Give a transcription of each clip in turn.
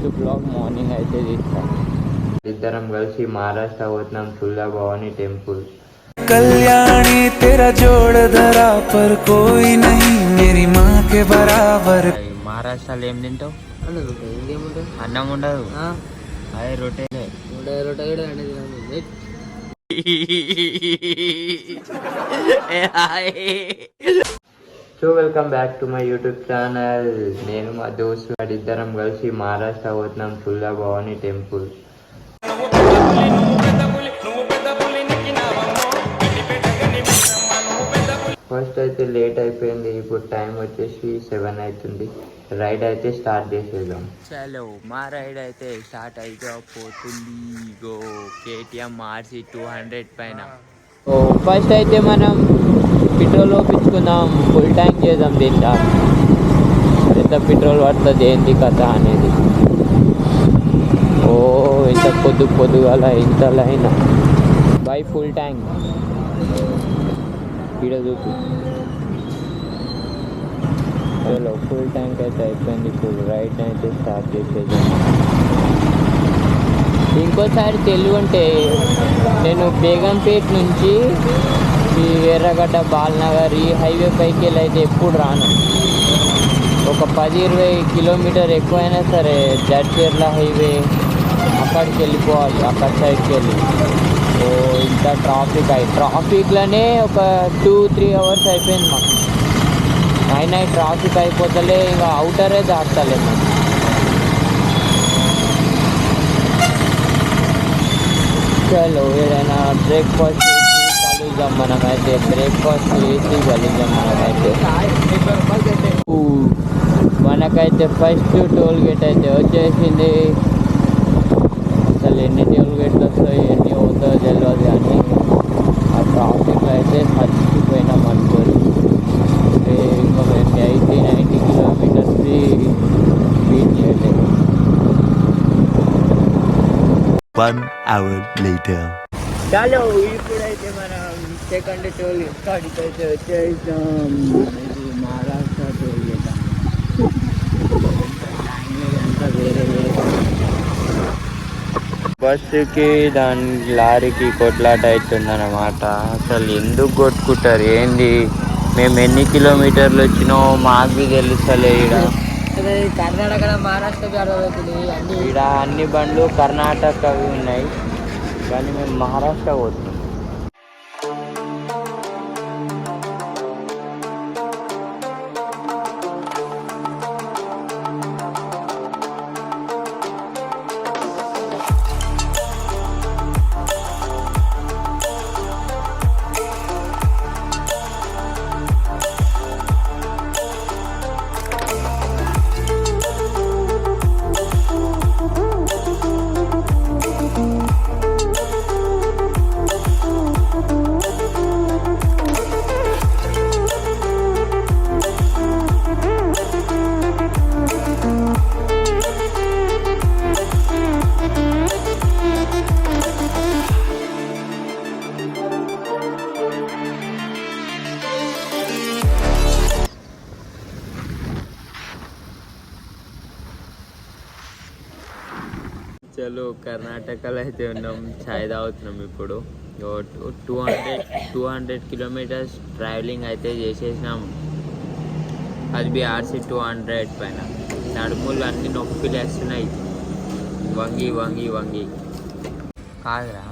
First blog morning అయితే తీస్తాను. ఇద్దరం కలిసి మహారాష్ట్ర పోతున్నాం తుల్జా భవానీ టెంపుల్. कल्याणी तेरा जोड़ धरा पर कोई नहीं मेरी माँ के बराबर. మహారాష్ట్రలో ఏం తింటావు? అన్నం ఉండదు, అదే రొట్టెలే. So welcome back to my YouTube channel. నేను మా దోస్తు ఇద్దరం కలిసి మహారాష్ట్ర పోతున్నాం తుల్జా భవానీ టెంపుల్. ఫస్ట్ అయితే లేట్ అయిపోయింది, ఇప్పుడు టైం వచ్చేసి 7 అవుతుంది. రైడ్ అయితే స్టార్ట్ చేసేద్దాం. చలో మా రైడ్ అయితే స్టార్ట్ అయిపోతుంది. గో కేటీఎం ఆర్సీ 200 పైన. ఫస్ట్ అయితే మనం పెట్రోల్ ఒప్పించుకుందాం, ఫుల్ ట్యాంక్ చేద్దాం. దీంట్లో ఎంత పెట్రోల్ పడుతుంది ఏంది కథ అనేది. ఓ ఇంత పొద్దుగల ఇంత లైన్ బై ఫుల్ ట్యాంక్ ఇక్కడ చూపు. చలో ఫుల్ ట్యాంక్ అయితే అయిపోయింది. ఇప్పుడు రైడ్ అయితే స్టార్ట్ చేసేది. ఇంకోసారి తెలుగుంటే నేను బేగంపేట నుంచి ఈ ఎర్రగడ్డ బాలనగర్ ఈ హైవే పైకి వెళ్ళి అయితే ఎప్పుడు రాను. ఒక 10-20 కిలోమీటర్ ఎక్కువైనా సరే జడ్చర్ల హైవే అక్కడికి వెళ్ళిపోవాలి, అక్కడ సైడ్కి వెళ్ళి. ఓ ఇంత ట్రాఫిక్లోనే ఒక 2-3 అవర్స్ అయిపోయింది మాకు. అయినా ట్రాఫిక్ అయిపోతలే, ఇంకా అవుటరే దాటలే మేము. చలో ఏదైనా బ్రేక్ఫాస్ట్ చేసి కలుద్దాం మనమైతే. బ్రేక్ఫాస్ట్ చేసి కలుద్దాం మనమైతే. మనకైతే ఫస్ట్ టోల్ గేట్ అయితే వచ్చేసింది. అసలు ఎన్ని టోల్ గేట్లు వస్తాయి ఎన్ని అవుతాయో తెలియదు, కానీ ఆ ట్రాఫిక్లో అయితే చచ్చిపోయినాం అనుకోరు. ఇంకా మేము 80-90 కిలోమీటర్స్ బీట్ చేయలేదు. 1 hour later. చాలు ఇప్పుడైతే మనం సెకండ్ టోల్ కాడికి అయితే వచ్చేసాం. ఇది మహారాష్ట్ర టోల్ గేట్. అంతా వేరే బస్సుకి దాని లారీకి కొట్లాట అవుతుందన్నమాట. అసలు ఎందుకు కొట్టుకుంటారు ఏంది? మేము ఎన్ని కిలోమీటర్లు వచ్చినో మాకు తెలుస్తలే. కర్ణాటక మహారాష్ట్ర ఇక్కడ అన్ని బండ్లు కర్ణాటకవి ఉన్నాయి, కానీ మేము మహారాష్ట్ర పోతున్నాం. చలో కర్ణాటకలో అయితే ఉన్నాం, చాయ్ తాగుతున్నాం ఇప్పుడు. 200 కిలోమీటర్స్ ట్రావెలింగ్ అయితే చేసేసినాం. అది బి ఆర్సీ 200 పైన. నడుములు అన్ని నొప్పి లేస్తున్నాయి, వంగి వంగి వంగి. కాదురా,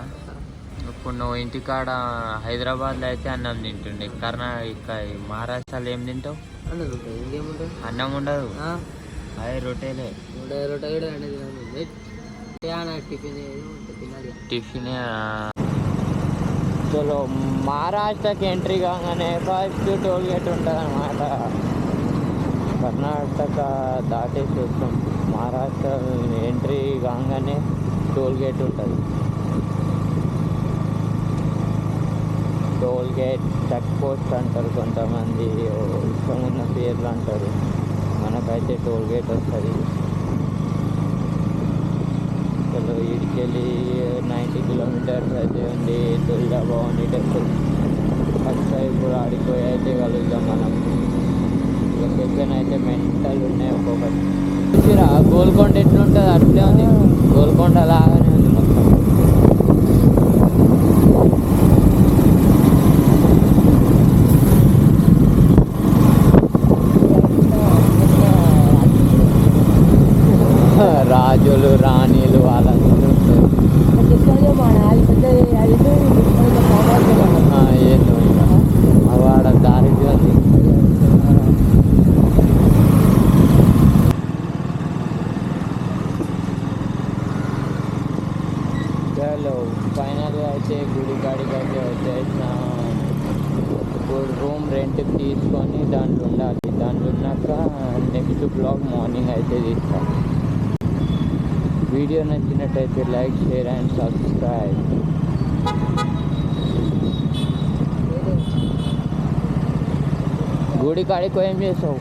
ఇప్పుడు నువ్వు ఇంటికాడ హైదరాబాద్లో అయితే అన్నం తింటుండే, కర్ణాటక మహారాష్ట్రలో ఏం తింటావు? అన్నం ఉండదు, అదే రొట్టెలే. టిఫిన్. చలో మహారాష్ట్రకి ఎంట్రీ కాగానే ఫస్ట్ టోల్ గేట్ ఉంటుంది అన్నమాట. కర్ణాటక దాటేసి వస్తాం, మహారాష్ట్ర ఎంట్రీ కాగానే టోల్ గేట్ ఉంటుంది. టోల్ గేట్ చెక్ పోస్ట్ అంటారు కొంతమంది, ఇష్టం ఉన్న పేర్లు అంటారు. మనకైతే టోల్ గేట్ వస్తుంది. చలో ఇడికెళ్ళి 90 కిలోమీటర్స్ అయితే ఉంది తుల్జా భవానీ టెంపుల్. ఫస్ట్ ఇప్పుడు ఆడిపోయి అయితే కలుద్దాం మనం. లొకేషన్ అయితే మెంటల్ ఉన్నాయి ఒక్కొక్కటి. చూసిరా గోల్కొండ ఎట్లుంటుంది అట్లే ఉంది, గోల్కొండ లాగానే ఉంది మొత్తం. రాజులు రాణీలు వాళ్ళందరూ ఉంటారు. ఏందో ఇంకా వాడ దారికి ఉంది. చలో ఫైనల్గా అయితే గుడి కాడికి అయితే వచ్చేసినాం. ఇప్పుడు రూమ్ రెంట్కి తీసుకొని దాంట్లో ఉండాలి. దాంట్లో ఉన్నాక నెక్స్ట్ బ్లాగ్ మార్నింగ్ అయితే తీస్తాం. వీడియో నచ్చినట్టయితే లైక్, షేర్ అండ్ సబ్స్క్రైబ్. గుడి కాడికి ఏం చేసావు?